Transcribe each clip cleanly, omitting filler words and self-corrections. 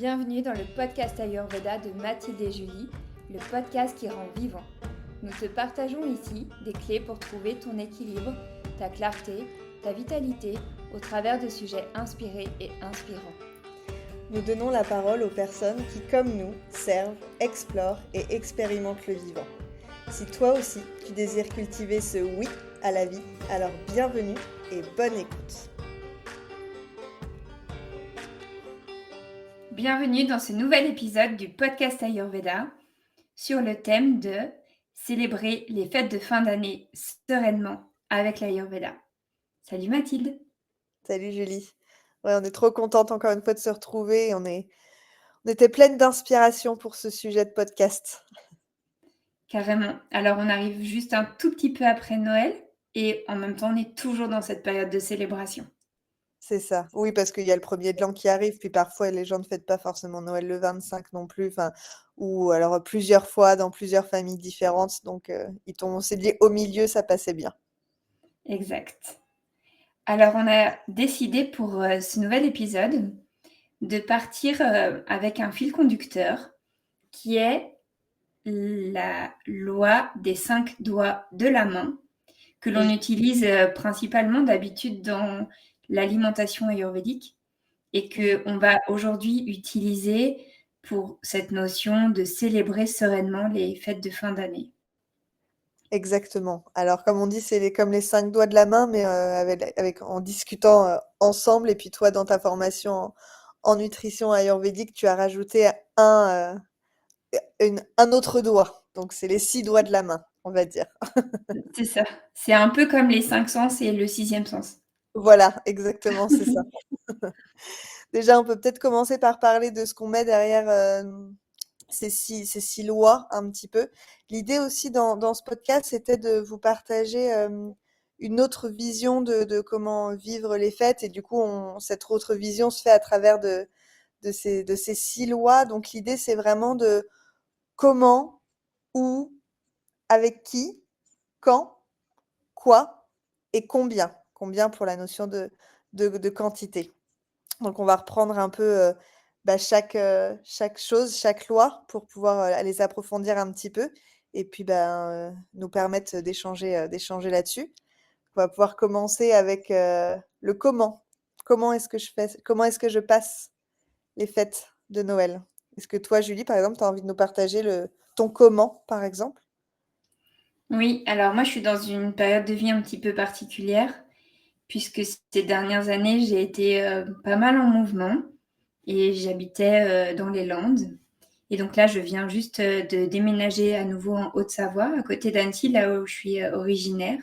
Bienvenue dans le podcast Ayurveda de Mathilde et Julie, le podcast qui rend vivant. Nous te partageons ici des clés pour trouver ton équilibre, ta clarté, ta vitalité au travers de sujets inspirés et inspirants. Nous donnons la parole aux personnes qui, comme nous, servent, explorent et expérimentent le vivant. Si toi aussi, tu désires cultiver ce oui à la vie, alors bienvenue et bonne écoute. Bienvenue dans ce nouvel épisode du podcast Ayurveda sur le thème de célébrer les fêtes de fin d'année sereinement avec l'Ayurveda. Salut Mathilde. Salut Julie. Ouais, on est trop contente encore une fois de se retrouver. On était pleine d'inspiration pour ce sujet de podcast. Carrément. Alors on arrive juste un tout petit peu après Noël et en même temps on est toujours dans cette période de célébration. C'est ça. Oui, parce qu'il y a le premier de l'an qui arrive, puis parfois les gens ne fêtent pas forcément Noël le 25 non plus, ou alors plusieurs fois dans plusieurs familles différentes. Donc on s'est dit au milieu, ça passait bien. Exact. Alors on a décidé pour ce nouvel épisode de partir avec un fil conducteur qui est la loi des 5 doigts de la main que l'on Oui. utilise principalement d'habitude dans l'alimentation ayurvédique et qu'on va aujourd'hui utiliser pour cette notion de célébrer sereinement les fêtes de fin d'année. Exactement. Alors comme on dit, c'est comme les 5 doigts de la main, mais en discutant ensemble. Et puis toi, dans ta formation en nutrition ayurvédique, tu as rajouté un autre doigt. Donc c'est les 6 doigts de la main, on va dire. C'est ça. C'est un peu comme les 5 sens et le 6e sens. Voilà, exactement, c'est ça. Déjà, on peut peut-être commencer par parler de ce qu'on met derrière ces six lois un petit peu. L'idée aussi dans ce podcast, c'était de vous partager une autre vision de comment vivre les fêtes. Et du coup, cette autre vision se fait à travers de ces 6 lois. Donc l'idée, c'est vraiment de comment, où, avec qui, quand, quoi et combien. Combien pour la notion de quantité. Donc on va reprendre un peu chaque chose, chaque loi pour pouvoir les approfondir un petit peu et puis nous permettre d'échanger là-dessus. On va pouvoir commencer avec le comment. Comment est-ce que je fais, comment est-ce que je passe les fêtes de Noël? Est-ce que toi, Julie, par exemple, tu as envie de nous partager ton comment, par exemple? Oui, alors moi je suis dans une période de vie un petit peu particulière puisque ces dernières années j'ai été pas mal en mouvement et j'habitais dans les Landes. Et donc là je viens juste de déménager à nouveau en Haute-Savoie, à côté d'Annecy, là où je suis originaire.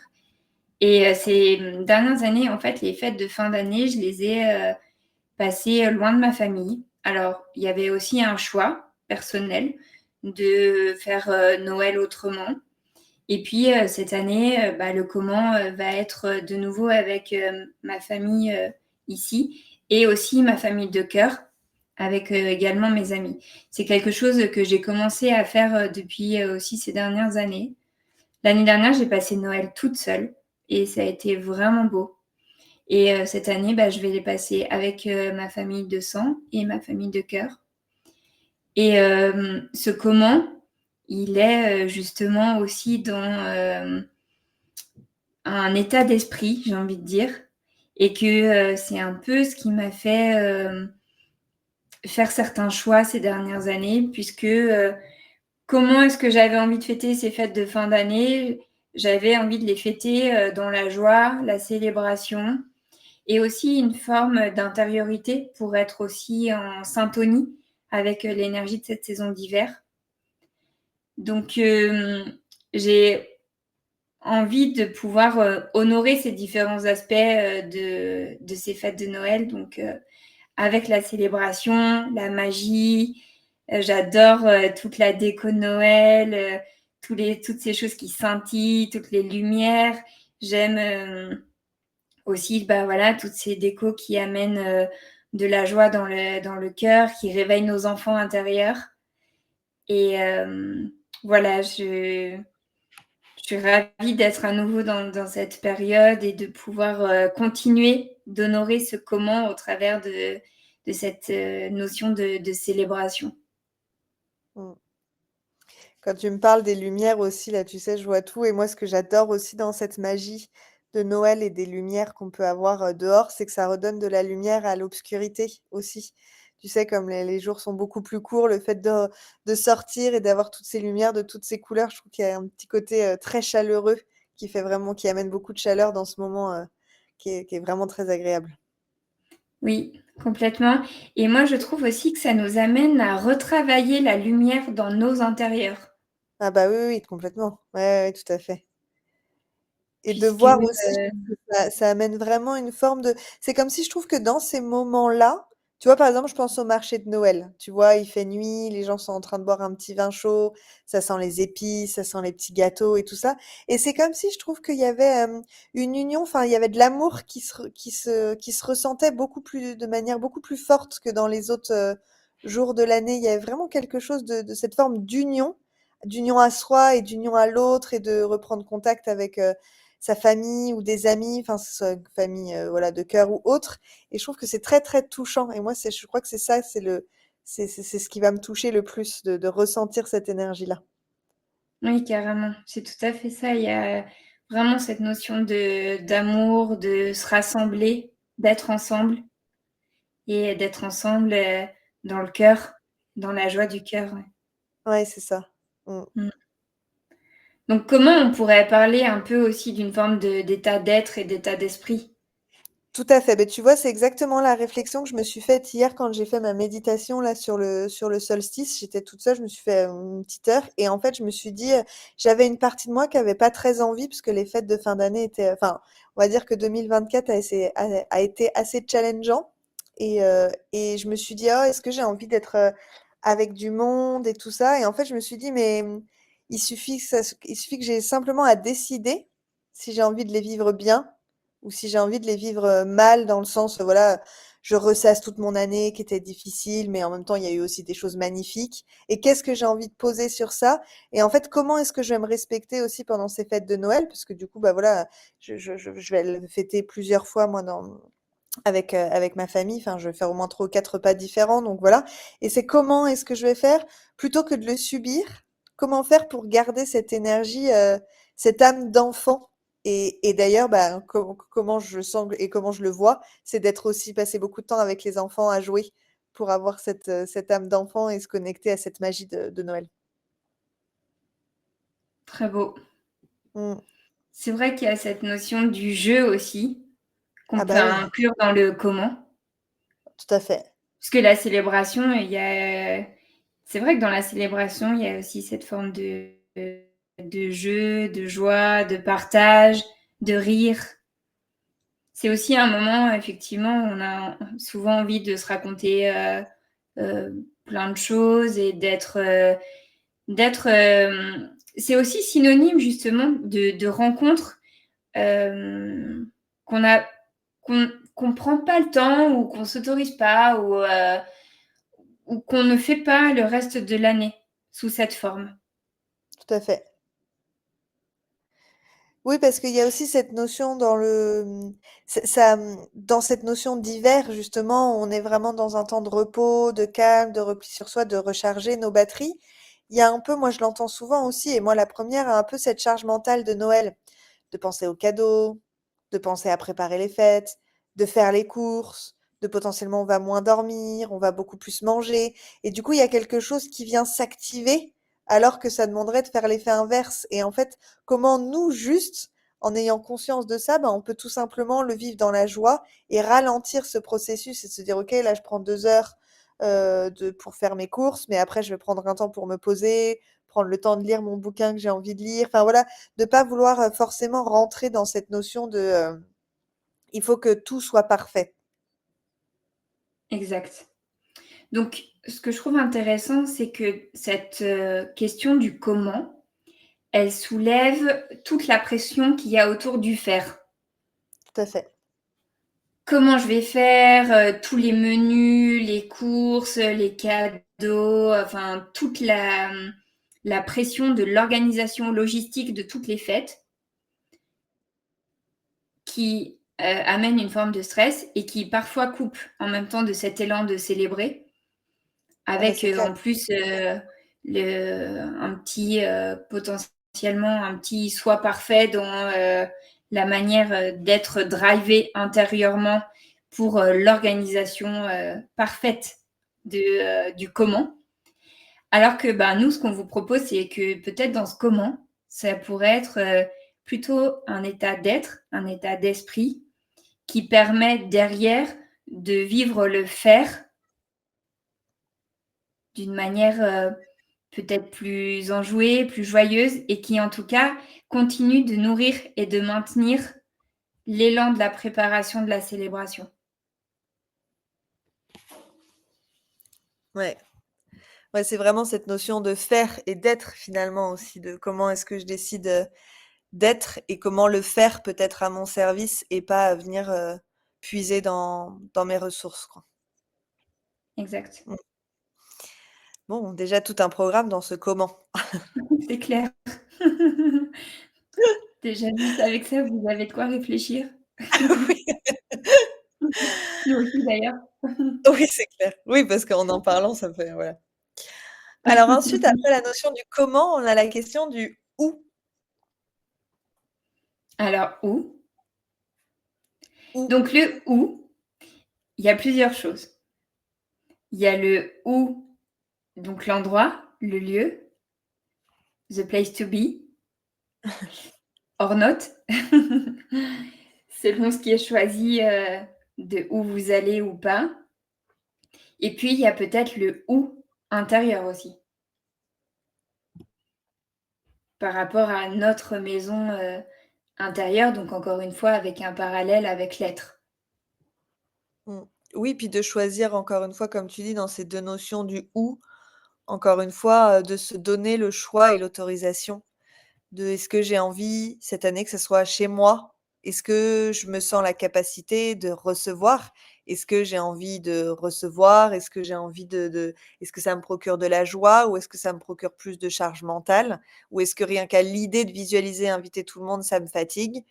Et ces dernières années, en fait, les fêtes de fin d'année, je les ai passées loin de ma famille. Alors, il y avait aussi un choix personnel de faire Noël autrement. Et puis, cette année, le comment va être de nouveau avec ma famille ici et aussi ma famille de cœur, avec également mes amis. C'est quelque chose que j'ai commencé à faire depuis aussi ces dernières années. L'année dernière, j'ai passé Noël toute seule et ça a été vraiment beau. Et cette année, je vais les passer avec ma famille de sang et ma famille de cœur. Et ce comment, il est justement aussi dans un état d'esprit, j'ai envie de dire, et que c'est un peu ce qui m'a fait faire certains choix ces dernières années, puisque comment est-ce que j'avais envie de fêter ces fêtes de fin d'année? J'avais envie de les fêter dans la joie, la célébration et aussi une forme d'intériorité pour être aussi en syntonie avec l'énergie de cette saison d'hiver. Donc, j'ai envie de pouvoir honorer ces différents aspects de ces fêtes de Noël. Donc, avec la célébration, la magie, j'adore toute la déco de Noël, toutes ces choses qui scintillent, toutes les lumières. J'aime aussi toutes ces décos qui amènent de la joie dans le cœur, qui réveillent nos enfants intérieurs. Et voilà, je suis ravie d'être à nouveau dans cette période et de pouvoir continuer d'honorer ce comment au travers de cette notion de célébration. Mmh. Quand tu me parles des lumières aussi, là, tu sais, je vois tout et moi, ce que j'adore aussi dans cette magie de Noël et des lumières qu'on peut avoir, dehors, c'est que ça redonne de la lumière à l'obscurité aussi. Tu sais, comme les jours sont beaucoup plus courts, le fait de sortir et d'avoir toutes ces lumières de toutes ces couleurs, je trouve qu'il y a un petit côté, très chaleureux qui amène beaucoup de chaleur dans ce moment, qui est vraiment très agréable. Oui, complètement. Et moi, je trouve aussi que ça nous amène à retravailler la lumière dans nos intérieurs, Ah bah, oui, oui, oui, complètement. Ouais, ouais, ouais, tout à fait. Et de puisque, voir aussi, je trouve que ça amène vraiment une forme de c'est comme si je trouve que dans ces moments-là, tu vois, par exemple, je pense au marché de Noël. Tu vois, il fait nuit, les gens sont en train de boire un petit vin chaud, ça sent les épices, ça sent les petits gâteaux et tout ça. Et c'est comme si je trouve qu'il y avait, une union, enfin, il y avait de l'amour qui se ressentait beaucoup plus de manière beaucoup plus forte que dans les autres, jours de l'année. Il y avait vraiment quelque chose de cette forme d'union à soi et d'union à l'autre et de reprendre contact avec, sa famille ou des amis, enfin, que ce soit une famille, voilà, de cœur ou autre. Et je trouve que c'est très, très touchant. Et moi, je crois que c'est ça, c'est ce qui va me toucher le plus, de ressentir cette énergie-là. oui, carrément, c'est tout à fait ça. Il y a vraiment cette notion d'amour, de se rassembler, d'être ensemble et d'être ensemble, dans le cœur, dans la joie du cœur, ouais. Ouais, c'est ça. Mmh. Mmh. Donc comment on pourrait parler un peu aussi d'une forme d'état d'être et d'état d'esprit? Tout à fait. Beh, tu vois, c'est exactement la réflexion que je me suis faite hier quand j'ai fait ma méditation là sur le solstice. J'étais toute seule, je me suis fait, une petite heure et en fait, je me suis dit, j'avais une partie de moi qui avait pas très envie puisque les fêtes de fin d'année étaient enfin, on va dire que 2024 a été assez challengeant et je me suis dit: «Oh, est-ce que j'ai envie d'être, avec du monde et tout ça?» Et en fait, je me suis dit: «Mais, il suffit que j'ai simplement à décider si j'ai envie de les vivre bien ou si j'ai envie de les vivre, mal dans le sens, voilà, je ressasse toute mon année qui était difficile, mais en même temps, il y a eu aussi des choses magnifiques et qu'est-ce que j'ai envie de poser sur ça? Et en fait, comment est-ce que je vais me respecter aussi pendant ces fêtes de Noël? Parce que du coup, bah, voilà, je vais le fêter plusieurs fois moi avec ma famille, enfin, je vais faire au moins 3 ou 4 repas différents, donc voilà. Et c'est comment est-ce que je vais faire? Plutôt que de le subir, comment faire pour garder cette énergie, cette âme d'enfant? Et d'ailleurs, bah, comment je sens et comment je le vois, c'est d'être aussi passer beaucoup de temps avec les enfants à jouer pour avoir cette âme d'enfant et se connecter à cette magie de Noël. Très beau. Mmh. C'est vrai qu'il y a cette notion du jeu aussi, qu'on Ah peut bah oui, inclure dans le comment. tout à fait. Parce que la célébration, il y a c'est vrai que dans la célébration, il y a aussi cette forme de jeu, de joie, de partage, de rire. C'est aussi un moment, effectivement, où on a souvent envie de se raconter, plein de choses et c'est aussi synonyme justement de rencontres, qu'on a qu'on prend pas le temps ou qu'on s'autorise pas ou qu'on ne fait pas le reste de l'année sous cette forme. Tout à fait. Oui, parce qu'il y a aussi cette notion dans dans cette notion d'hiver, justement, on est vraiment dans un temps de repos, de calme, de repli sur soi, de recharger nos batteries. Il y a un peu, moi je l'entends souvent aussi, et moi la première, un peu cette charge mentale de Noël, de penser aux cadeaux, de penser à préparer les fêtes, de faire les courses, de potentiellement on va moins dormir, on va beaucoup plus manger. Et du coup, il y a quelque chose qui vient s'activer alors que ça demanderait de faire l'effet inverse. Et en fait, comment nous, juste, en ayant conscience de ça, ben, on peut tout simplement le vivre dans la joie et ralentir ce processus et se dire, OK, là, je prends 2 heures pour faire mes courses, mais après, je vais prendre un temps pour me poser, prendre le temps de lire mon bouquin que j'ai envie de lire. Enfin, voilà, de pas vouloir forcément rentrer dans cette notion il faut que tout soit parfait. Exact. Donc ce que je trouve intéressant, c'est que cette, question du comment, elle soulève toute la pression qu'il y a autour du faire. Tout à fait. Comment je vais faire, tous les menus, les courses, les cadeaux, enfin toute la pression de l'organisation logistique de toutes les fêtes qui amène une forme de stress et qui parfois coupe en même temps de cet élan de célébrer, Ah bah, avec, c'est clair. en plus, un petit, potentiellement un petit soi parfait dans, la manière, d'être drivé intérieurement pour, l'organisation, parfaite du comment. Alors que, bah, nous, ce qu'on vous propose, c'est que peut-être dans ce comment, ça pourrait être, plutôt un état d'être, un état d'esprit qui permet derrière de vivre le faire d'une manière, peut-être plus enjouée, plus joyeuse et qui, en tout cas, continue de nourrir et de maintenir l'élan de la préparation de la célébration. Ouais. Ouais, c'est vraiment cette notion de faire et d'être finalement aussi, de comment est-ce que je décide, d'être et comment le faire peut être à mon service et pas venir, puiser dans mes ressources, quoi. Exact. Mmh. Bon, déjà tout un programme dans ce comment. C'est clair. Déjà juste avec ça, vous avez de quoi réfléchir. Oui, Nous aussi d'ailleurs. oui, c'est clair. Oui, parce qu'en en parlant, ça fait voilà. Alors ensuite, après la notion du comment, on a la question du où. Alors où? Où? Donc le où, il y a plusieurs choses. Il y a le où, donc l'endroit, le lieu, the place to be, or not, selon ce qui est choisi, de où vous allez ou pas. Et puis il y a peut-être le où intérieur aussi, par rapport à notre maison, intérieure, donc encore une fois avec un parallèle avec l'être. Mmh. Oui, puis de choisir encore une fois, comme tu dis, dans ces 2 notions du où, encore une fois, de se donner le choix et l'autorisation de est-ce que j'ai envie cette année que ce soit chez moi? Est-ce que je me sens la capacité de recevoir? Est-ce que j'ai envie de recevoir? Est-ce que j'ai envie de est-ce que ça me procure de la joie ou est-ce que ça me procure plus de charge mentale? Ou est-ce que rien qu'à l'idée de visualiser inviter tout le monde, ça me fatigue?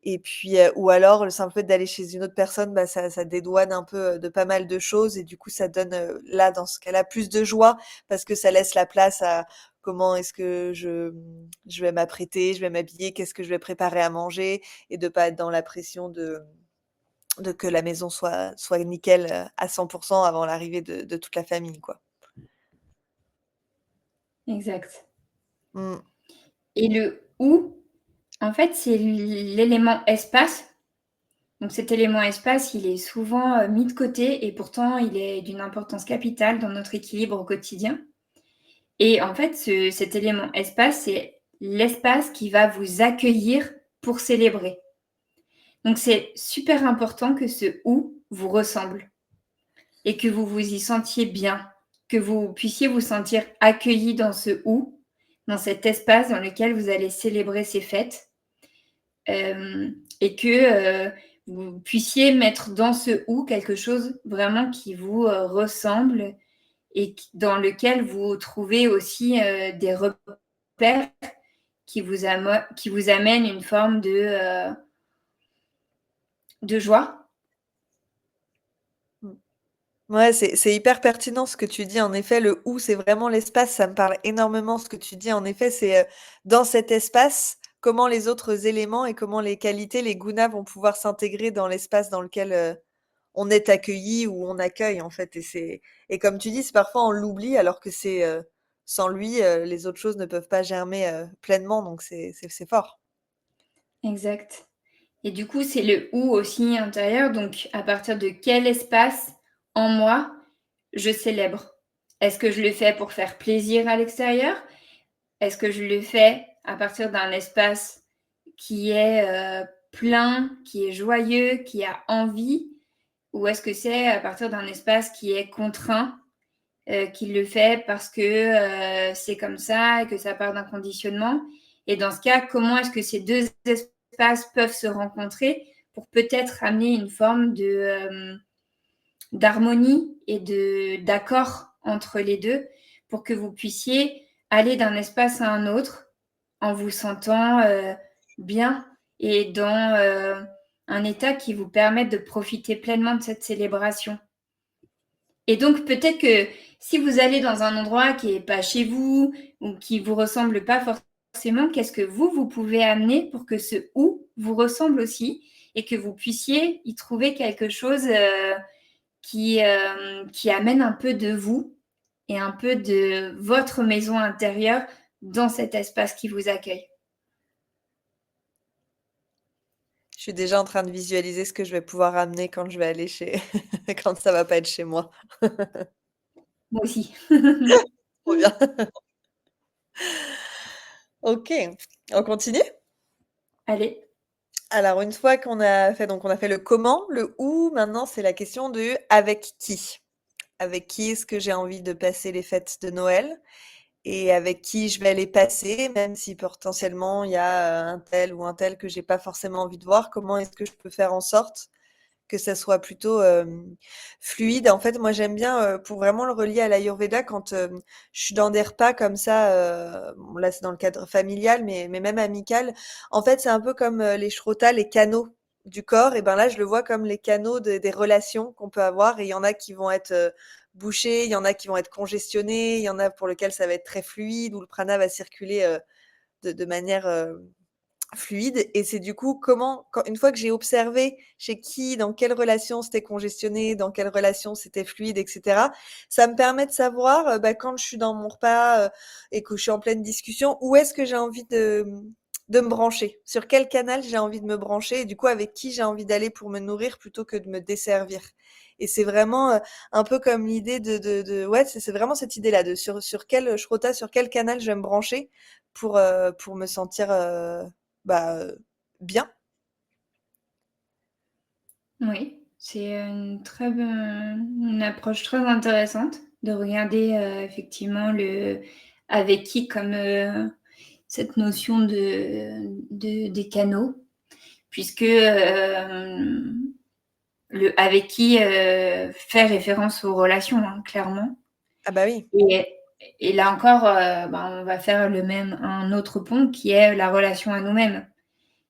Et puis, ou alors le simple fait d'aller chez une autre personne, bah, ça dédouane un peu, de pas mal de choses et du coup ça donne, là dans ce cas-là plus de joie parce que ça laisse la place à comment est-ce que je vais m'apprêter, je vais m'habiller, qu'est-ce que je vais préparer à manger et de pas être dans la pression de que la maison soit nickel, à 100 avant l'arrivée de toute la famille, quoi. Exact. Mmh. Et le où, en fait, c'est l'élément espace. Donc cet élément espace, il est souvent, mis de côté et pourtant il est d'une importance capitale dans notre équilibre au quotidien. Et en fait, cet élément espace, c'est l'espace qui va vous accueillir pour célébrer. Donc c'est super important que ce «où» vous ressemble et que vous vous y sentiez bien, que vous puissiez vous sentir accueilli dans ce «où», dans cet espace dans lequel vous allez célébrer ces fêtes, et que, vous puissiez mettre dans ce «où» quelque chose vraiment qui vous, ressemble et dans lequel vous trouvez aussi, des repères qui vous amènent une forme de joie. Mmh. Ouais, c'est hyper pertinent ce que tu dis. En effet, le «où», c'est vraiment l'espace. Ça me parle énormément ce que tu dis. En effet, c'est, dans cet espace, comment les autres éléments et comment les qualités, les gunas vont pouvoir s'intégrer dans l'espace dans lequel, on est accueilli ou on accueille, en fait et comme tu dis, c'est parfois on l'oublie alors que c'est, sans lui, les autres choses ne peuvent pas germer, pleinement donc c'est fort. Exact. Et du coup, c'est le «où» aussi intérieur, donc à partir de quel espace en moi je célèbre? Est-ce que je le fais pour faire plaisir à l'extérieur? Est-ce que je le fais à partir d'un espace qui est, plein, qui est joyeux, qui a envie? Ou est-ce que c'est à partir d'un espace qui est contraint, qui le fait parce que, c'est comme ça et que ça part d'un conditionnement? Et dans ce cas, comment est-ce que ces 2 espaces peuvent se rencontrer pour peut-être amener une forme d'harmonie et d'accord entre les 2 pour que vous puissiez aller d'un espace à un autre en vous sentant, bien et dans, un état qui vous permette de profiter pleinement de cette célébration. Et donc peut-être que si vous allez dans un endroit qui n'est pas chez vous ou qui ne vous ressemble pas forcément, qu'est-ce que vous pouvez amener pour que ce où vous ressemble aussi et que vous puissiez y trouver quelque chose qui amène un peu de vous et un peu de votre maison intérieure dans cet espace qui vous accueille. Je suis déjà en train de visualiser ce que je vais pouvoir amener quand je vais aller chez quand ça va pas être chez moi. Moi aussi. Trop bien. OK, on continue? Allez. Alors une fois qu'on a fait donc on a fait le comment, le où, maintenant c'est la question de avec qui? Avec qui est-ce que j'ai envie de passer les fêtes de Noël? Et avec qui je vais les passer, même si potentiellement il y a, un tel ou un tel que j'ai pas forcément envie de voir. Comment est-ce que je peux faire en sorte que ça soit plutôt, fluide? En fait, moi j'aime bien, pour vraiment le relier à l'ayurveda quand, je suis dans des repas comme ça, bon là c'est dans le cadre familial, mais même amical. En fait, c'est un peu comme, les schrotas, les canaux du corps et ben là, je le vois comme les canaux des relations qu'on peut avoir et il y en a qui vont être, bouchés, il y en a qui vont être congestionnés, il y en a pour lequel ça va être très fluide, où le prana va circuler, de manière, fluide et c'est du coup comment quand une fois que j'ai observé chez qui, dans quelle relation c'était congestionné, dans quelle relation c'était fluide et cetera, ça me permet de savoir, bah, quand je suis dans mon repas, et que je suis en pleine discussion, où est-ce que j'ai envie de me brancher? Sur quel canal j'ai envie de me brancher et du coup avec qui j'ai envie d'aller pour me nourrir plutôt que de me desservir? Et c'est vraiment, un peu comme l'idée de ouais, c'est vraiment cette idée-là de sur quel schrota, sur quel canal je vais me brancher pour me sentir, bah, bien. Oui, c'est une approche très intéressante de regarder effectivement le avec qui comme cette notion des canaux, puisque le avec qui fait référence aux relations, hein, clairement. Ah bah oui. Et, et là encore, ben, on va faire un autre pont qui est la relation à nous-mêmes.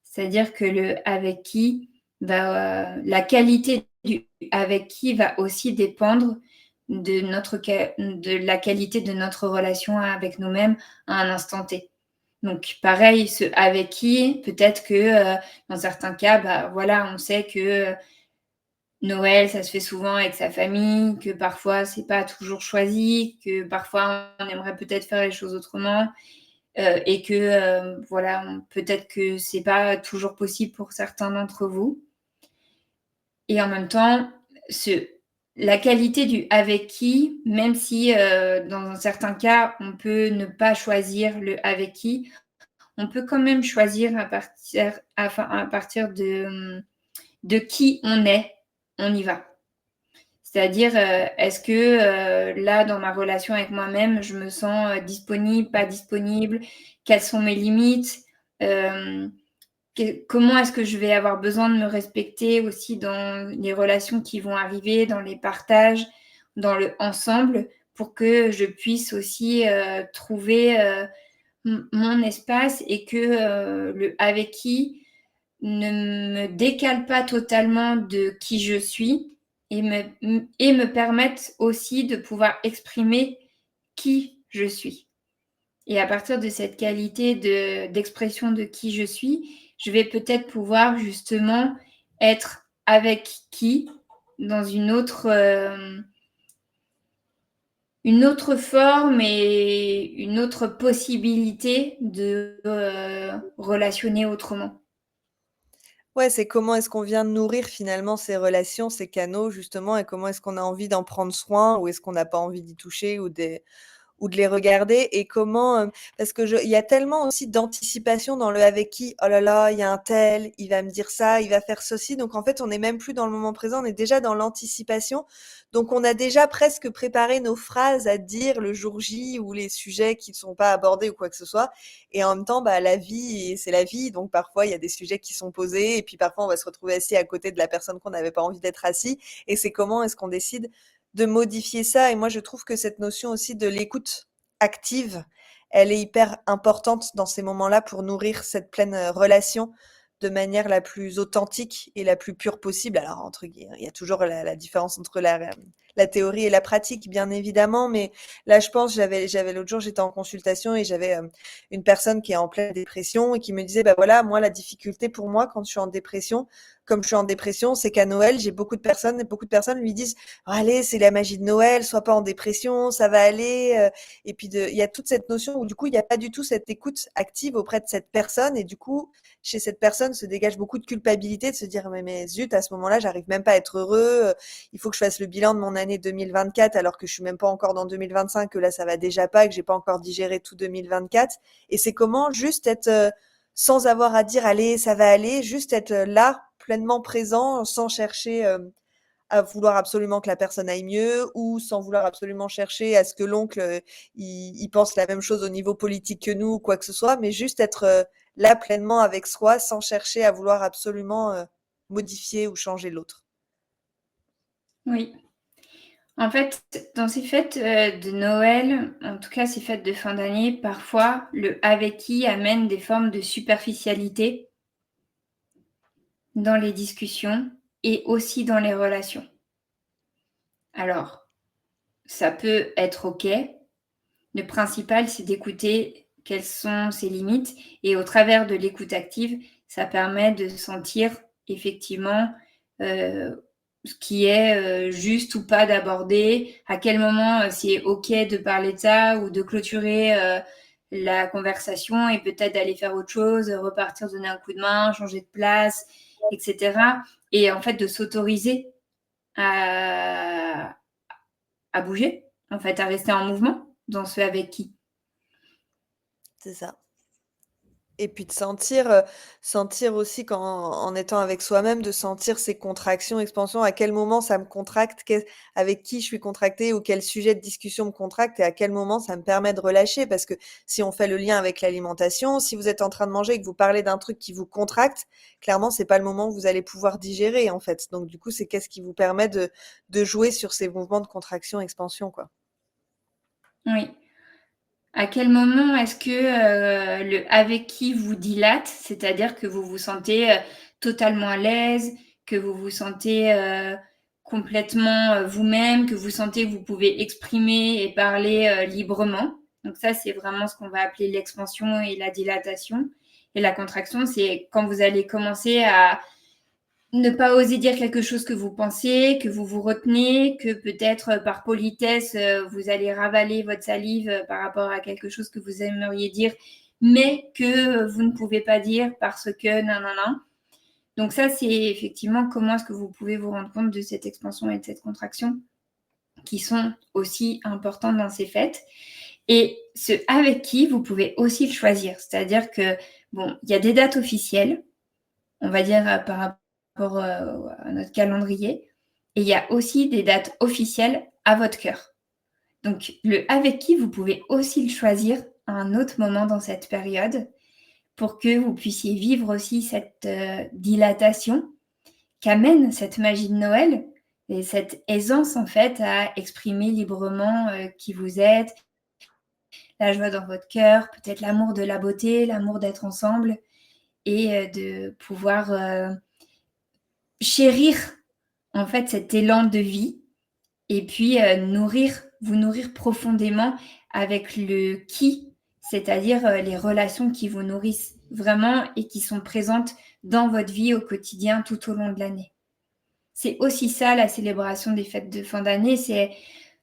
C'est-à-dire que le avec qui la qualité du avec qui va aussi dépendre de la qualité de notre relation avec nous-mêmes à un instant T. Donc pareil, ce avec qui, peut-être que dans certains cas, bah, voilà, on sait que Noël, ça se fait souvent avec sa famille, que parfois c'est pas toujours choisi, que parfois on aimerait peut-être faire les choses autrement. Et que voilà, peut-être que c'est pas toujours possible pour certains d'entre vous. Et en même temps, ce la qualité du avec qui, même si, dans certains cas, on peut ne pas choisir le avec qui, on peut quand même choisir à partir de qui on est, on y va. C'est-à-dire, est-ce que, là, dans ma relation avec moi-même, je me sens, disponible, pas disponible? Quelles sont mes limites? Hem, comment est-ce que je vais avoir besoin de me respecter aussi dans les relations qui vont arriver, dans les partages, dans le ensemble, pour que je puisse aussi, trouver, mon espace et que, le avec qui ne me décale pas totalement de qui je suis et me permette aussi de pouvoir exprimer qui je suis. Et à partir de cette qualité d'expression de qui je suis, je vais peut-être pouvoir justement être avec qui dans une autre forme et une autre possibilité de relationner autrement. Ouais, c'est comment est-ce qu'on vient nourrir finalement ces relations, ces canaux justement et comment est-ce qu'on a envie d'en prendre soin ou est-ce qu'on n'a pas envie d'y toucher ou de les regarder et comment, parce que je il y a tellement aussi d'anticipation dans le avec qui: «Oh là là, il y a un tel, il va me dire ça, il va faire ceci», donc en fait, on est même plus dans le moment présent, on est déjà dans l'anticipation. Donc on a déjà presque préparé nos phrases à dire le jour J ou les sujets qui ne sont pas abordés ou quoi que ce soit et en même temps, bah, la vie, c'est la vie, donc parfois il y a des sujets qui sont posés et puis parfois on va se retrouver assis à côté de la personne qu'on n'avait pas envie d'être assis et c'est comment est-ce qu'on décide de modifier ça et moi je trouve que cette notion aussi de l'écoute active, elle est hyper importante dans ces moments-là pour nourrir cette pleine, relation de manière la plus authentique et la plus pure possible. Alors, entre guillemets, il y a toujours la différence entre la théorie et la pratique, bien évidemment, mais là, je pense, j'avais l'autre jour, j'étais en consultation et j'avais une personne qui est en pleine dépression et qui me disait, bah voilà, moi, la difficulté pour moi quand je suis en dépression, comme je suis en dépression, c'est qu'à Noël, j'ai beaucoup de personnes et beaucoup de personnes lui disent, oh, allez, c'est la magie de Noël, sois pas en dépression, ça va aller. Et puis, il y a toute cette notion où, du coup, il n'y a pas du tout cette écoute active auprès de cette personne. Et du coup, chez cette personne se dégage beaucoup de culpabilité de se dire, mais zut, à ce moment-là, j'arrive même pas à être heureux. Il faut que je fasse le bilan de mon année 2024 alors que je suis même pas encore dans 2025, que là, ça va déjà pas, que j'ai pas encore digéré tout 2024. Et c'est comment juste être sans avoir à dire, allez, ça va aller, juste être là, pleinement présent, sans chercher à vouloir absolument que la personne aille mieux ou sans vouloir absolument chercher à ce que l'oncle il pense la même chose au niveau politique que nous ou quoi que ce soit, mais juste être là pleinement avec soi sans chercher à vouloir absolument modifier ou changer l'autre. Oui. En fait, dans ces fêtes de Noël, en tout cas ces fêtes de fin d'année, parfois le avec qui amène des formes de superficialité dans les discussions et aussi dans les relations. Alors, ça peut être OK. Le principal, c'est d'écouter quelles sont ses limites et au travers de l'écoute active, ça permet de sentir effectivement ce qui est juste ou pas d'aborder, à quel moment c'est OK de parler de ça ou de clôturer la conversation et peut-être d'aller faire autre chose, repartir donner un coup de main, changer de place, etc. Et en fait, de s'autoriser à, à bouger, en fait, à rester en mouvement dans ce avec qui. C'est ça. Et puis de sentir aussi qu'en en étant avec soi-même, de sentir ces contractions, expansions, à quel moment ça me contracte, avec qui je suis contractée ou quel sujet de discussion me contracte et à quel moment ça me permet de relâcher. Parce que si on fait le lien avec l'alimentation, si vous êtes en train de manger et que vous parlez d'un truc qui vous contracte, clairement, c'est pas le moment où vous allez pouvoir digérer, en fait. Donc, du coup, c'est qu'est-ce qui vous permet de jouer sur ces mouvements de contraction, expansion, quoi. Oui. À quel moment est-ce que le avec qui vous dilate, c'est-à-dire que vous vous sentez totalement à l'aise, que vous vous sentez complètement vous-même, que vous sentez que vous pouvez exprimer et parler librement. Donc ça, c'est vraiment ce qu'on va appeler l'expansion et la dilatation. Et la contraction, c'est quand vous allez commencer à ne pas oser dire quelque chose que vous pensez, que vous vous retenez, que peut-être par politesse, vous allez ravaler votre salive par rapport à quelque chose que vous aimeriez dire, mais que vous ne pouvez pas dire parce que non, non, non. Donc ça, c'est effectivement comment est-ce que vous pouvez vous rendre compte de cette expansion et de cette contraction qui sont aussi importantes dans ces fêtes. Et ce avec qui, vous pouvez aussi le choisir. C'est-à-dire que, bon, il y a des dates officielles, on va dire par rapport à notre calendrier. Et il y a aussi des dates officielles à votre cœur. Donc, le avec qui, vous pouvez aussi le choisir à un autre moment dans cette période pour que vous puissiez vivre aussi cette dilatation qu'amène cette magie de Noël et cette aisance en fait à exprimer librement qui vous êtes, la joie dans votre cœur, peut-être l'amour de la beauté, l'amour d'être ensemble et de pouvoir chérir en fait cet élan de vie et puis vous nourrir profondément avec le qui, c'est-à-dire les relations qui vous nourrissent vraiment et qui sont présentes dans votre vie au quotidien tout au long de l'année. C'est aussi ça la célébration des fêtes de fin d'année, c'est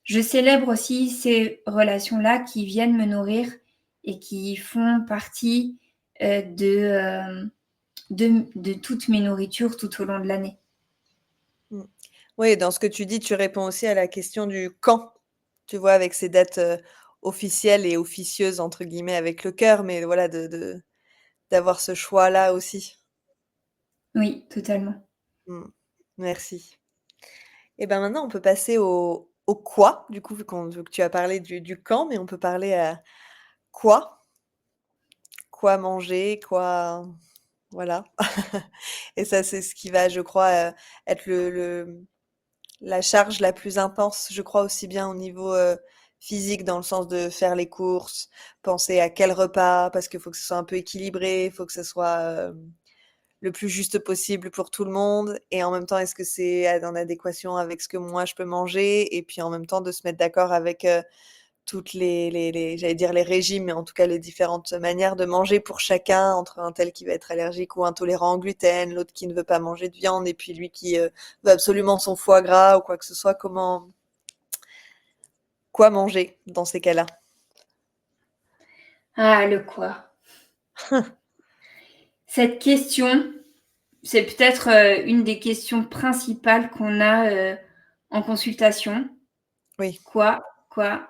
je célèbre aussi ces relations-là qui viennent me nourrir et qui font partie de toutes mes nourritures tout au long de l'année. Mmh. Oui, dans ce que tu dis, tu réponds aussi à la question du quand, tu vois? Avec ces dates, officielles et «officieuses» entre guillemets avec le cœur, mais voilà d'avoir ce choix-là aussi. Oui, totalement. Mmh. Merci. Et ben, maintenant on peut passer au quoi, du coup, vu que tu as parlé du quand, mais on peut parler à quoi? Quoi manger? Quoi voilà. Et ça, c'est ce qui va, je crois, être la charge la plus intense, je crois, aussi bien au niveau, physique, dans le sens de faire les courses, penser à quel repas, parce qu'il faut que ce soit un peu équilibré, il faut que ce soit, le plus juste possible pour tout le monde et en même temps, est-ce que c'est en adéquation avec ce que moi je peux manger? Et puis en même temps de se mettre d'accord avec, toutes les j'allais dire les régimes, mais en tout cas les différentes manières de manger pour chacun, entre un tel qui va être allergique ou intolérant au gluten, l'autre qui ne veut pas manger de viande et puis lui qui, veut absolument son foie gras ou quoi que ce soit. Quoi manger dans ces cas-là? Ah, le quoi? Cette question, c'est peut-être une des questions principales qu'on a en consultation. Oui. Quoi? Quoi?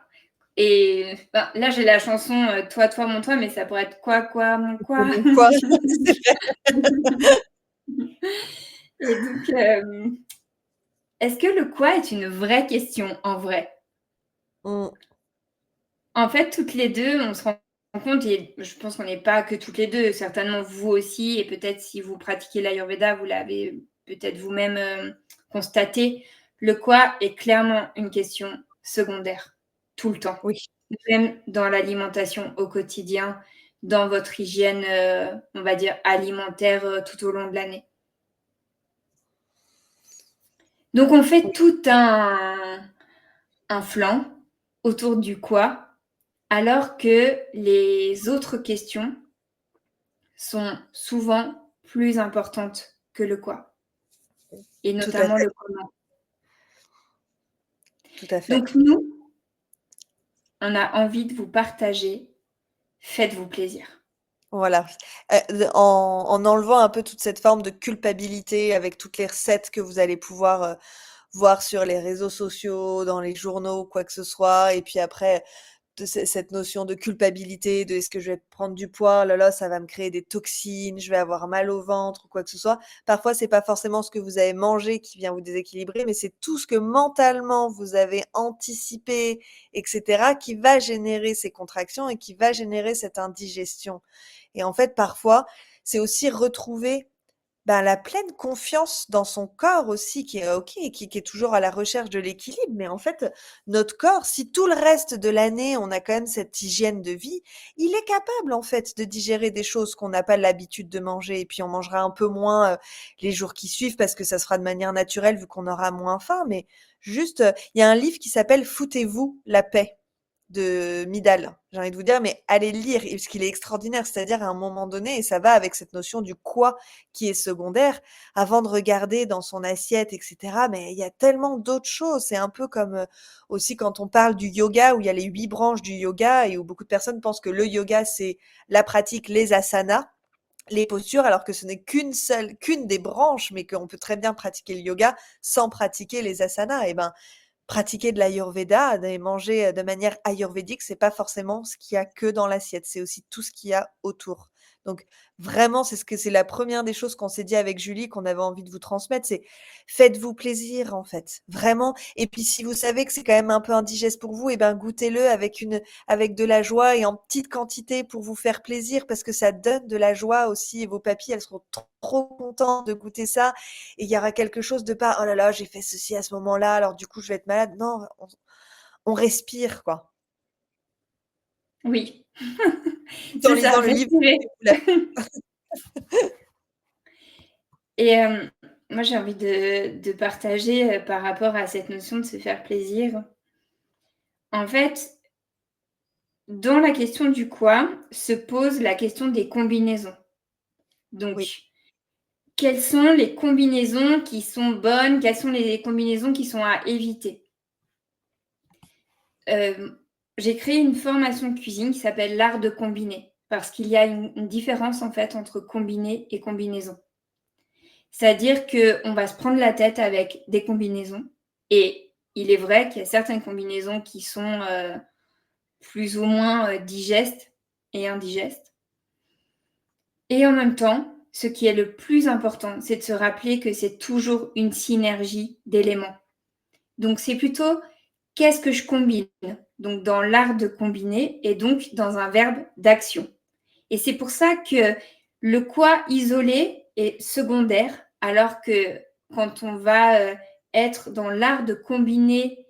Et ben, là, j'ai la chanson Toi, toi, mon toi, mais ça pourrait être Quoi, mon quoi? Quoi? C'est vrai. Et donc, est-ce que le quoi est une vraie question en vrai? Mmh. En fait, toutes les deux, on se rend compte, et je pense qu'on n'est pas que toutes les deux, certainement vous aussi, et peut-être si vous pratiquez l'Ayurveda, vous l'avez peut-être vous-même constaté. Le quoi est clairement une question secondaire, tout le temps. Oui. Même dans l'alimentation au quotidien, dans votre hygiène, on va dire, alimentaire tout au long de l'année. Donc on fait tout un flanc autour du quoi, alors que les autres questions sont souvent plus importantes que le quoi, et Tout à notamment fait, le comment. tout à fait. Donc nous, on a envie de vous partager, faites-vous plaisir. Voilà, en enlevant un peu toute cette forme de culpabilité avec toutes les recettes que vous allez pouvoir, voir sur les réseaux sociaux, dans les journaux, quoi que ce soit et puis après de cette notion de culpabilité, de: «Est-ce que je vais prendre du poids? Oh là là, ça va me créer des toxines, je vais avoir mal au ventre» ou quoi que ce soit. Parfois, c'est pas forcément ce que vous avez mangé qui vient vous déséquilibrer, mais c'est tout ce que mentalement vous avez anticipé et cetera, qui va générer ces contractions et qui va générer cette indigestion. Et en fait, parfois, c'est aussi retrouver, ben, la pleine confiance dans son corps aussi qui est OK, qui est toujours à la recherche de l'équilibre. Mais en fait, notre corps, si tout le reste de l'année, on a quand même cette hygiène de vie, il est capable en fait de digérer des choses qu'on n'a pas l'habitude de manger et puis on mangera un peu moins, les jours qui suivent parce que ça se fera de manière naturelle vu qu'on aura moins faim. Mais juste, il y a un livre qui s'appelle «Foutez-vous la paix» de Midal. J'ai envie de vous dire, mais allez le lire, parce qu'il est extraordinaire. C'est-à-dire, à un moment donné, et ça va avec cette notion du quoi qui est secondaire, avant de regarder dans son assiette, et cetera, mais il y a tellement d'autres choses. C'est un peu comme, aussi quand on parle du yoga, où il y a les 8 branches du yoga et où beaucoup de personnes pensent que le yoga, c'est la pratique, les asanas, les postures, alors que ce n'est qu'une des branches, mais qu'on peut très bien pratiquer le yoga sans pratiquer les asanas. Et ben, pratiquer de l'ayurveda et manger, de manière ayurvédique, c'est pas forcément ce qu'il y a que dans l'assiette, c'est aussi tout ce qu'il y a autour. Donc vraiment, c'est la première des choses qu'on s'est dit avec Julie, qu'on avait envie de vous transmettre, c'est faites-vous plaisir, en fait, vraiment. Et puis si vous savez que c'est quand même un peu indigeste pour vous, et ben goûtez-le avec de la joie et en petite quantité pour vous faire plaisir parce que ça donne de la joie aussi et vos papilles, elles seront trop contentes de goûter ça et il y aura quelque chose de pas: «Oh là là, j'ai fait ceci à ce moment-là, alors du coup je vais être malade». Non, on respire quoi. Oui, Tout en c'est ça, lisant le livre, respirer. écoutez-vous la Et moi, j'ai envie de partager, par rapport à cette notion de se faire plaisir. En fait, dans la question du quoi, se pose la question des combinaisons. oui, Donc, quelles sont les combinaisons qui sont bonnes? Quelles sont les combinaisons qui sont à éviter? J'ai créé une formation de cuisine qui s'appelle l'art de combiner, parce qu'il y a une différence, en fait, entre combiner et combinaison. C'est-à-dire qu'on va se prendre la tête avec des combinaisons, et il est vrai qu'il y a certaines combinaisons qui sont, plus ou moins, digestes et indigestes. Et en même temps, ce qui est le plus important, c'est de se rappeler que c'est toujours une synergie d'éléments. Donc c'est plutôt qu'est-ce que je combine? Donc dans l'art de combiner et donc dans un verbe d'action. Et c'est pour ça que le quoi isolé est secondaire, alors que quand on va être dans l'art de combiner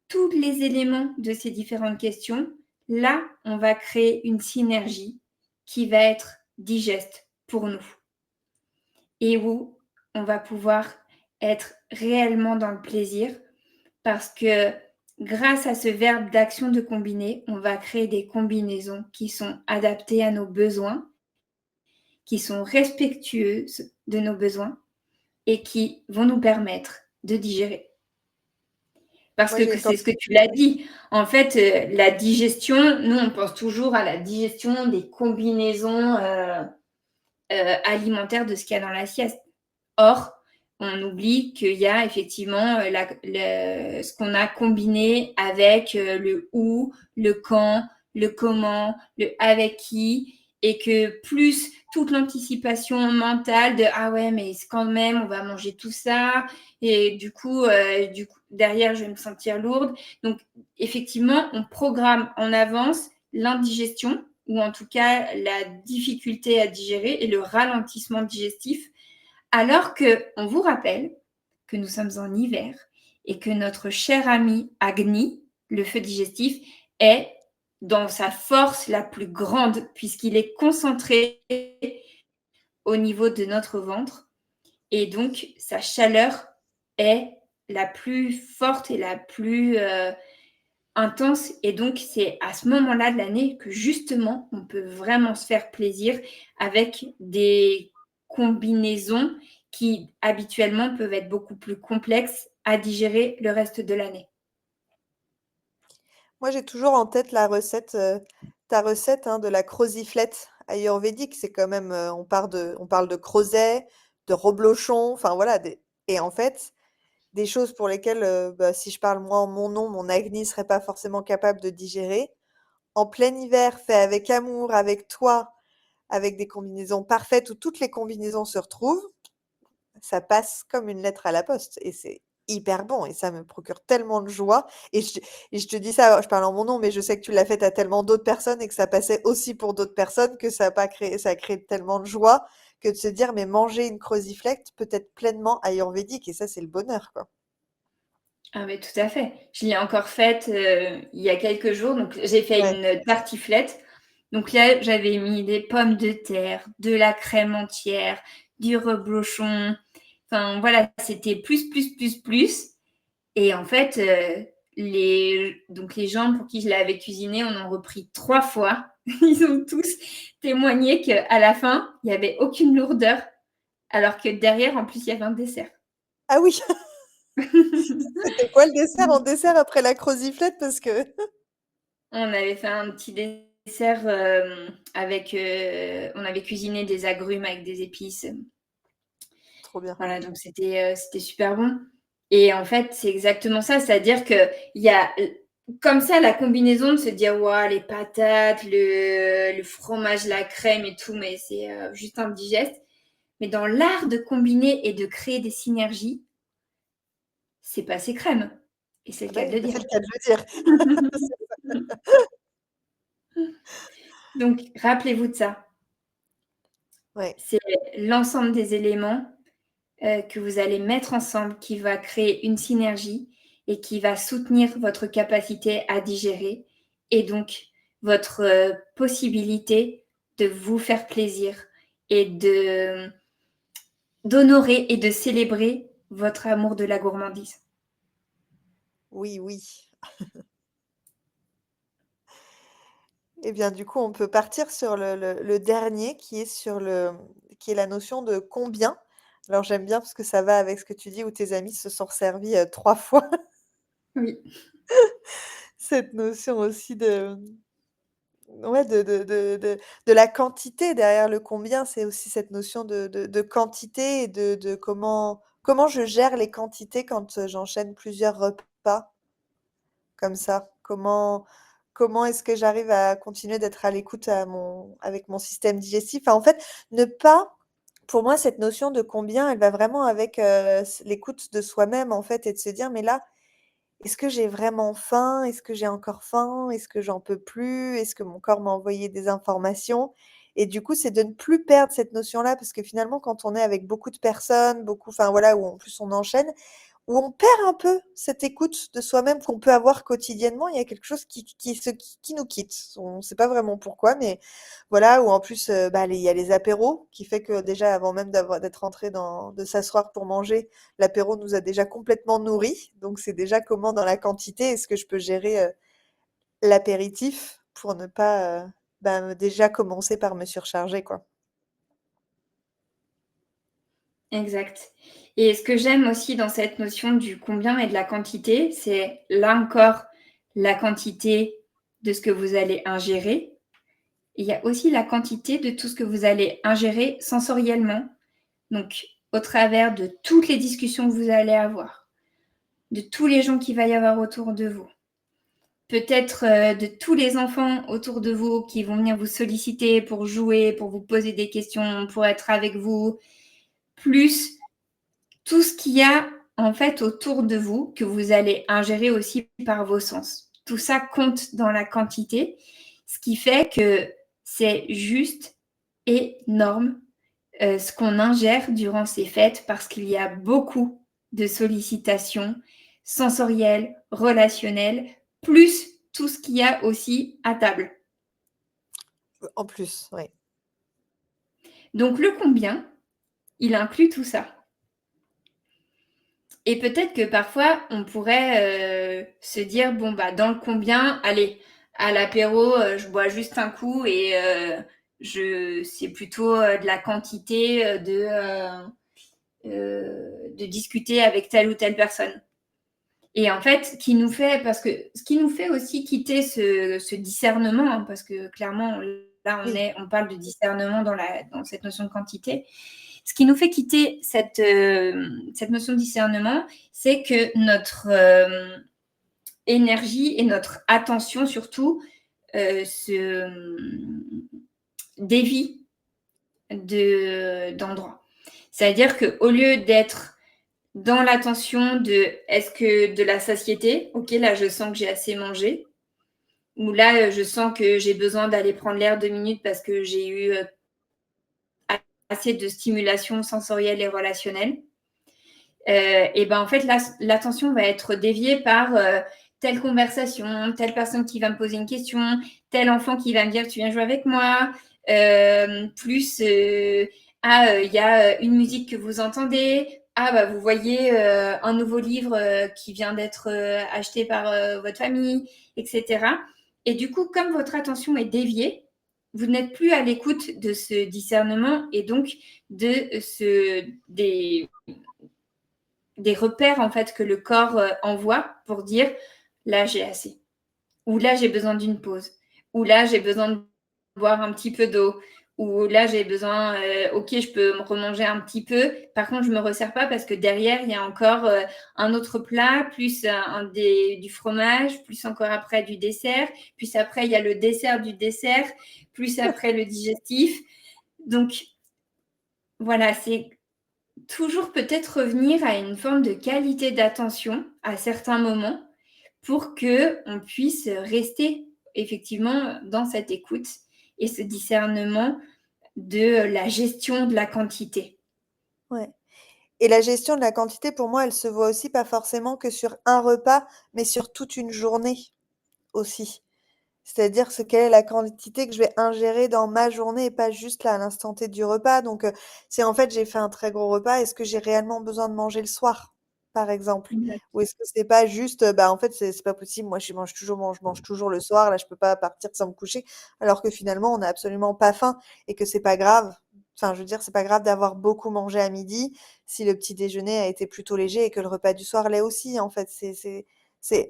tous les éléments de ces différentes questions, là, on va créer une synergie qui va être digeste pour nous. et où on va pouvoir être réellement dans le plaisir parce que grâce à ce verbe d'action de combiner, on va créer des combinaisons qui sont adaptées à nos besoins, qui sont respectueuses de nos besoins et qui vont nous permettre de digérer. Parce Moi, j'ai que c'est ce que tu l'as dit. En fait, la digestion, nous, on pense toujours à la digestion des combinaisons alimentaires de ce qu'il y a dans l'assiette. Or, on oublie qu'il y a effectivement ce qu'on a combiné avec le où, le quand, le comment, le avec qui, et que plus toute l'anticipation mentale de ah ouais, mais quand même, on va manger tout ça, et du coup derrière, je vais me sentir lourde. Donc, effectivement, on programme en avance l'indigestion, ou en tout cas la difficulté à digérer et le ralentissement digestif, alors qu'on vous rappelle que nous sommes en hiver et que notre cher ami Agni, le feu digestif, est dans sa force la plus grande puisqu'il est concentré au niveau de notre ventre et donc sa chaleur est la plus forte et la plus intense. Et donc, c'est à ce moment-là de l'année que justement, on peut vraiment se faire plaisir avec des combinaisons qui habituellement peuvent être beaucoup plus complexes à digérer le reste de l'année. Moi, j'ai toujours en tête la recette, ta recette, hein, de la croziflette ayurvédique. C'est quand même, on parle de crozet, de reblochon, enfin voilà, et en fait, des choses pour lesquelles, bah, si je parle moi en mon nom, mon Agni serait pas forcément capable de digérer. En plein hiver, fait avec amour, avec toi, avec des combinaisons parfaites où toutes les combinaisons se retrouvent, ça passe comme une lettre à la poste et c'est hyper bon et ça me procure tellement de joie et je te dis ça, je parle en mon nom, mais je sais que tu l'as fait à tellement d'autres personnes et que ça passait aussi pour d'autres personnes que ça a créé tellement de joie que de se dire: «Mais manger une croziflette peut être pleinement ayurvédique» et ça, c'est le bonheur, quoi. Ah mais tout à fait. Je l'ai encore faite, il y a quelques jours, donc j'ai fait Ouais, une tartiflette. Donc là, j'avais mis des pommes de terre, de la crème entière, du reblochon, enfin voilà, c'était plus, plus, plus, plus. Et en fait, les gens pour qui je l'avais cuisiné en ont repris 3 fois. Ils ont tous témoigné qu'à la fin, il n'y avait aucune lourdeur, alors que derrière, en plus, il y avait un dessert. ah oui, c'était quoi le dessert en dessert après la croziflette? Parce que On avait fait un petit dessert avec, on avait cuisiné des agrumes avec des épices. trop bien. Voilà, donc c'était super bon. Et en fait, c'est exactement ça, c'est-à-dire qu'il y a comme ça la combinaison de se dire ouais, les patates, le fromage, la crème et tout, mais c'est juste indigeste. Mais dans l'art de combiner et de créer des synergies, c'est passé crème. Et c'est Ah le bah cas de oui, le bah, c'est dire. le cas de le dire. Donc, rappelez-vous de ça. Ouais. C'est l'ensemble des éléments que vous allez mettre ensemble qui va créer une synergie et qui va soutenir votre capacité à digérer et donc votre possibilité de vous faire plaisir et d'honorer et de célébrer votre amour de la gourmandise. Oui, oui. Eh bien, du coup, on peut partir sur le dernier qui est qui est la notion de combien. Alors, j'aime bien parce que ça va avec ce que tu dis où tes amis se sont servis 3 fois. Oui, Cette notion aussi de ouais, de la quantité derrière le combien, c'est aussi cette notion de quantité et de comment je gère les quantités quand, j'enchaîne plusieurs repas comme ça. Comment est-ce que j'arrive à continuer d'être à l'écoute avec mon système digestif? Enfin, en fait, ne pas pour moi, cette notion de combien, elle va vraiment avec, l'écoute de soi-même, en fait, et de se dire: «Mais là, est-ce que j'ai vraiment faim? Est-ce que j'ai encore faim? Est-ce que j'en peux plus? Est-ce que mon corps m'a envoyé des informations?» Et du coup, c'est de ne plus perdre cette notion-là parce que finalement, quand on est avec beaucoup de personnes, beaucoup enfin voilà, où en plus on enchaîne, où on perd un peu cette écoute de soi-même qu'on peut avoir quotidiennement. Il y a quelque chose qui nous quitte. On ne sait pas vraiment pourquoi, mais voilà, ou en plus, il y a les apéros, qui fait que déjà, avant même d'être rentré de s'asseoir pour manger, l'apéro nous a déjà complètement nourris. Donc, c'est déjà comment dans la quantité, est-ce que je peux gérer l'apéritif pour ne pas déjà commencer par me surcharger, quoi. Exact. Et ce que j'aime aussi dans cette notion du combien et de la quantité, c'est là encore la quantité de ce que vous allez ingérer. Et il y a aussi la quantité de tout ce que vous allez ingérer sensoriellement. Donc, au travers de toutes les discussions que vous allez avoir, de tous les gens qu'il va y avoir autour de vous, peut-être de tous les enfants autour de vous qui vont venir vous solliciter pour jouer, pour vous poser des questions, pour être avec vous, plus tout ce qu'il y a en fait autour de vous que vous allez ingérer aussi par vos sens. Tout ça compte dans la quantité, ce qui fait que c'est juste énorme ce qu'on ingère durant ces fêtes parce qu'il y a beaucoup de sollicitations sensorielles, relationnelles, plus tout ce qu'il y a aussi à table. En plus, oui. Donc le combien, il inclut tout ça. Et peut-être que parfois, on pourrait se dire, bon, bah, dans le combien, allez, à l'apéro, je bois juste un coup et c'est plutôt de la quantité de discuter avec telle ou telle personne. Et en fait, ce qui nous fait aussi quitter ce discernement, hein, parce que clairement, là, on parle de discernement dans cette notion de quantité. Ce qui nous fait quitter cette notion de discernement, c'est que notre énergie et notre attention, surtout, se dévie d'endroits. C'est-à-dire qu'au lieu d'être dans l'attention est-ce que de la satiété, ok, là je sens que j'ai assez mangé, ou là je sens que j'ai besoin d'aller prendre l'air 2 minutes parce que j'ai eu assez de stimulation sensorielle et relationnelle, et ben en fait l'attention va être déviée par telle conversation, telle personne qui va me poser une question, tel enfant qui va me dire tu viens jouer avec moi, plus il y a une musique que vous entendez, vous voyez un nouveau livre qui vient d'être acheté par votre famille, etc. Et du coup, comme votre attention est déviée, vous n'êtes plus à l'écoute de ce discernement et donc des repères en fait que le corps envoie pour dire là j'ai assez, ou là j'ai besoin d'une pause, ou là j'ai besoin de boire un petit peu d'eau, ou là j'ai besoin, ok je peux me remanger un petit peu, par contre je me resserre pas parce que derrière il y a encore un autre plat, plus du fromage, plus encore après du dessert, plus après il y a le dessert du dessert, plus après le digestif. Donc voilà, c'est toujours peut-être revenir à une forme de qualité d'attention à certains moments pour que on puisse rester effectivement dans cette écoute et ce discernement de la gestion de la quantité. Ouais. Et la gestion de la quantité, pour moi, elle se voit aussi pas forcément que sur un repas, mais sur toute une journée aussi. C'est-à-dire quelle est la quantité que je vais ingérer dans ma journée et pas juste là à l'instant T du repas. Donc, c'est en fait, j'ai fait un très gros repas. Est-ce que j'ai réellement besoin de manger le soir, par exemple? Exact. Ou est-ce que c'est pas juste, en fait, c'est pas possible. Moi, je mange toujours le soir. Là, je peux pas partir sans me coucher. Alors que finalement, on n'a absolument pas faim et que c'est pas grave. Enfin, je veux dire, c'est pas grave d'avoir beaucoup mangé à midi si le petit déjeuner a été plutôt léger et que le repas du soir l'est aussi, en fait. C'est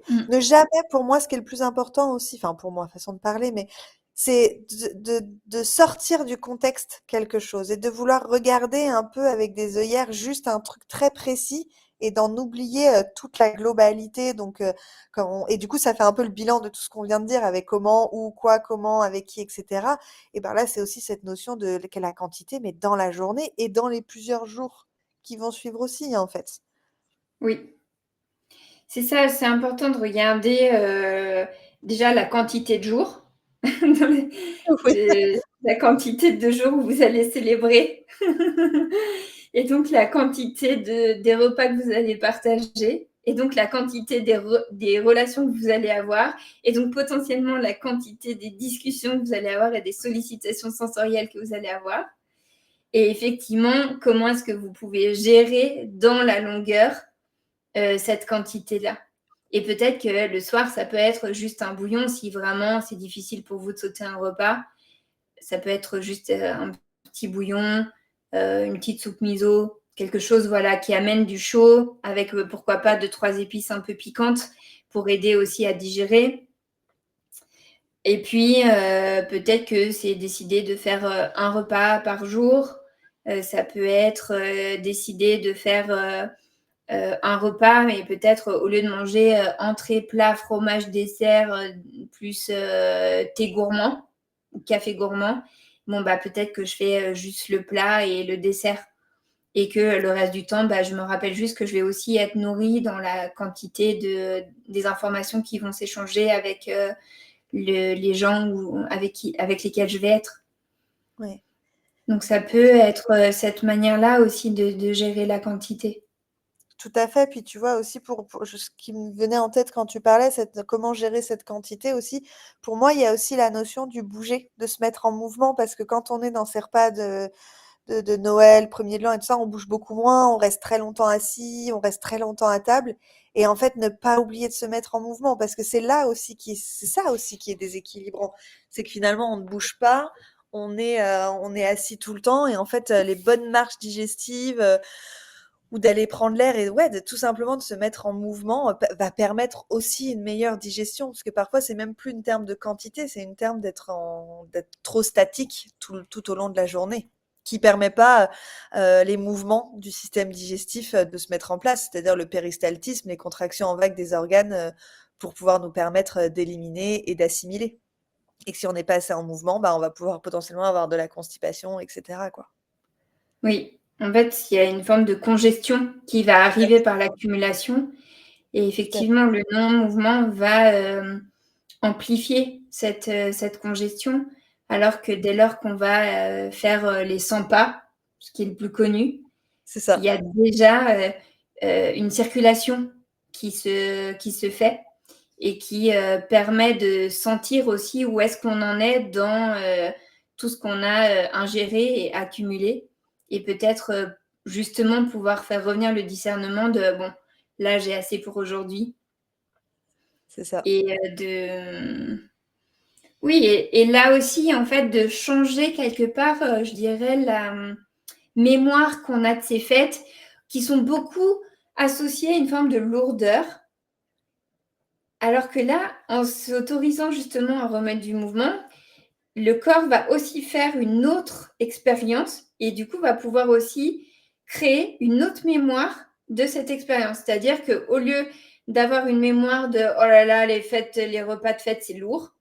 ne jamais, pour moi, ce qui est le plus important aussi, enfin pour moi, façon de parler, mais c'est de sortir du contexte quelque chose et de vouloir regarder un peu avec des œillères juste un truc très précis et d'en oublier toute la globalité. Donc, et du coup, ça fait un peu le bilan de tout ce qu'on vient de dire avec comment, où, quoi, comment, avec qui, etc. Et ben là, c'est aussi cette notion de la quantité, mais dans la journée et dans les plusieurs jours qui vont suivre aussi, en fait. Oui, c'est ça, c'est important de regarder déjà la quantité de jours, Oui. la quantité de jours où vous allez célébrer et donc la quantité des repas que vous allez partager, et donc la quantité des relations que vous allez avoir, et donc potentiellement la quantité des discussions que vous allez avoir et des sollicitations sensorielles que vous allez avoir. Et effectivement, comment est-ce que vous pouvez gérer dans la longueur cette quantité-là. Et peut-être que le soir, ça peut être juste un bouillon si vraiment c'est difficile pour vous de sauter un repas. Ça peut être juste un petit bouillon, une petite soupe miso, quelque chose voilà, qui amène du chaud avec pourquoi pas 2-3 épices un peu piquantes pour aider aussi à digérer. Et puis, peut-être que c'est décider de faire un repas par jour. Ça peut être décider de faire un repas, mais peut-être au lieu de manger entrée, plat, fromage, dessert, plus thé gourmand, café gourmand, bon, bah, peut-être que je fais juste le plat et le dessert. Et que le reste du temps, bah, je me rappelle juste que je vais aussi être nourrie dans la quantité des informations qui vont s'échanger avec les gens avec lesquels je vais être. Ouais. Donc ça peut être cette manière-là aussi de gérer la quantité. Tout à fait. Puis tu vois aussi ce qui me venait en tête quand tu parlais, comment gérer cette quantité aussi. Pour moi, il y a aussi la notion du bouger, de se mettre en mouvement, parce que quand on est dans ces repas de Noël, premier de l'an et tout ça, on bouge beaucoup moins, on reste très longtemps assis, on reste très longtemps à table. Et en fait, ne pas oublier de se mettre en mouvement, parce que c'est ça aussi qui est déséquilibrant. C'est que finalement, on ne bouge pas, on est assis tout le temps, et en fait, les bonnes marches digestives, ou d'aller prendre l'air et ouais, tout simplement de se mettre en mouvement va permettre aussi une meilleure digestion. Parce que parfois, c'est même plus une terme de quantité, c'est une terme d'être trop statique tout au long de la journée, qui permet pas les mouvements du système digestif de se mettre en place, c'est-à-dire le péristaltisme, les contractions en vague des organes pour pouvoir nous permettre d'éliminer et d'assimiler. Et que si on n'est pas assez en mouvement, bah, on va pouvoir potentiellement avoir de la constipation, etc., quoi. Oui, en fait, il y a une forme de congestion qui va arriver par l'accumulation et Tout à fait. effectivement, le non-mouvement va amplifier cette congestion, alors que dès lors qu'on va faire les 100 pas, ce qui est le plus connu, C'est il ça. y a déjà une circulation qui se fait et qui permet de sentir aussi où est-ce qu'on en est dans tout ce qu'on a ingéré et accumulé. Et peut-être justement pouvoir faire revenir le discernement de bon, là j'ai assez pour aujourd'hui. C'est ça. Et de. Oui, et là aussi, en fait, de changer quelque part, je dirais, la mémoire qu'on a de ces fêtes, qui sont beaucoup associées à une forme de lourdeur. Alors que là, en s'autorisant justement à remettre du mouvement, le corps va aussi faire une autre expérience et du coup va pouvoir aussi créer une autre mémoire de cette expérience. C'est-à-dire qu'au lieu d'avoir une mémoire de oh là là, les fêtes, les repas de fête, c'est lourd,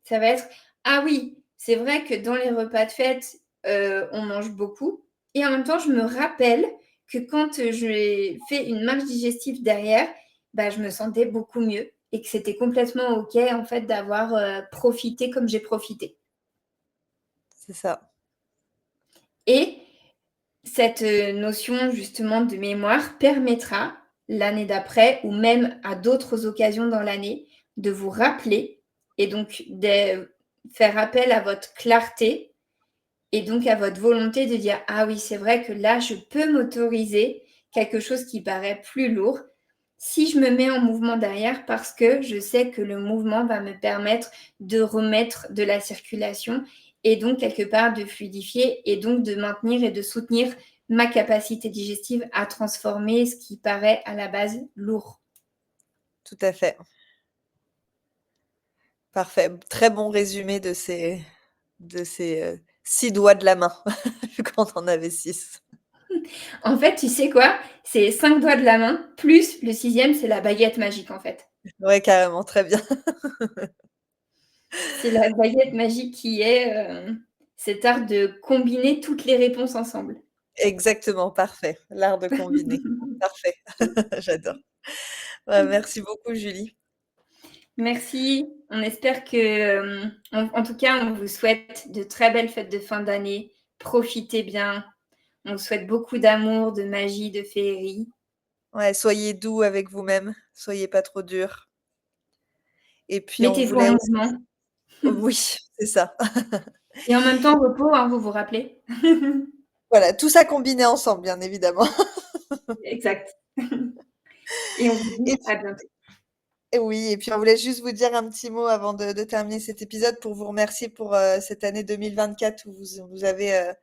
ça va être ah oui, c'est vrai que dans les repas de fête, on mange beaucoup. Et en même temps, je me rappelle que quand j'ai fait une marche digestive derrière, bah, je me sentais beaucoup mieux et que c'était complètement OK en fait d'avoir profité comme j'ai profité. C'est ça. Et cette notion justement de mémoire permettra l'année d'après ou même à d'autres occasions dans l'année de vous rappeler et donc de faire appel à votre clarté et donc à votre volonté de dire ah oui, c'est vrai que là, je peux m'autoriser quelque chose qui paraît plus lourd si je me mets en mouvement derrière parce que je sais que le mouvement va me permettre de remettre de la circulation et donc quelque part de fluidifier et donc de maintenir et de soutenir ma capacité digestive à transformer ce qui paraît à la base lourd. Tout à fait. Parfait. Très bon résumé de ces 6 doigts de la main, vu qu'on en avait 6. En fait, tu sais quoi? C'est 5 doigts de la main, plus le sixième, c'est la baguette magique en fait. Ouais, carrément, très bien. C'est la baguette magique qui est cet art de combiner toutes les réponses ensemble. Exactement, parfait. L'art de combiner. Parfait. J'adore. Ouais, merci beaucoup, Julie. Merci. On espère que, en tout cas, on vous souhaite de très belles fêtes de fin d'année. Profitez bien, On vous souhaite beaucoup d'amour, de magie, de féerie. Ouais, soyez doux avec vous-même, soyez pas trop dur. Et puis on Mettez-vous en voulait aussi mouvement oui, c'est ça. et en même temps repos, hein, vous vous rappelez? Voilà, tout ça combiné ensemble, bien évidemment. Exact. Et on vous Et dit à bientôt. Et oui, et puis on voulait juste vous dire un petit mot avant de terminer cet épisode pour vous remercier pour cette année 2024 où vous avez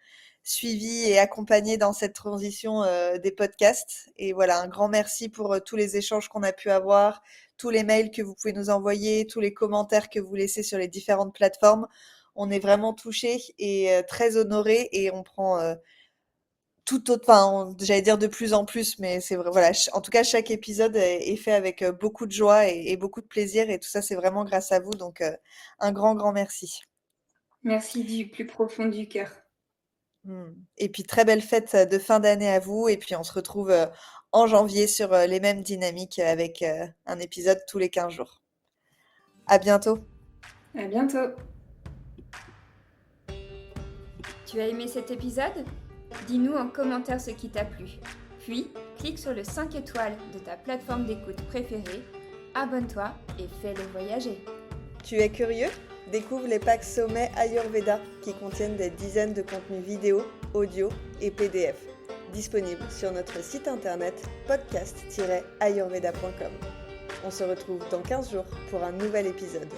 suivi et accompagné dans cette transition des podcasts. Et voilà, un grand merci pour tous les échanges qu'on a pu avoir, tous les mails que vous pouvez nous envoyer, tous les commentaires que vous laissez sur les différentes plateformes. On est vraiment touchés et très honorés et on prend tout autre, enfin, j'allais dire de plus en plus, mais c'est vrai, voilà. En tout cas, chaque épisode est fait avec beaucoup de joie et beaucoup de plaisir, et tout ça, c'est vraiment grâce à vous. Donc, un grand, grand merci. Merci du plus profond du cœur. Et puis, très belle fête de fin d'année à vous. Et puis, on se retrouve en janvier sur les mêmes dynamiques avec un épisode tous les 15 jours. À bientôt. À bientôt. Tu as aimé cet épisode? Dis-nous en commentaire ce qui t'a plu. Puis, clique sur le 5 étoiles de ta plateforme d'écoute préférée, abonne-toi et fais-le voyager. Tu es curieux? Découvre les packs Sommet Ayurveda qui contiennent des dizaines de contenus vidéo, audio et PDF, disponibles sur notre site internet podcast-ayurveda.com. On se retrouve dans 15 jours pour un nouvel épisode.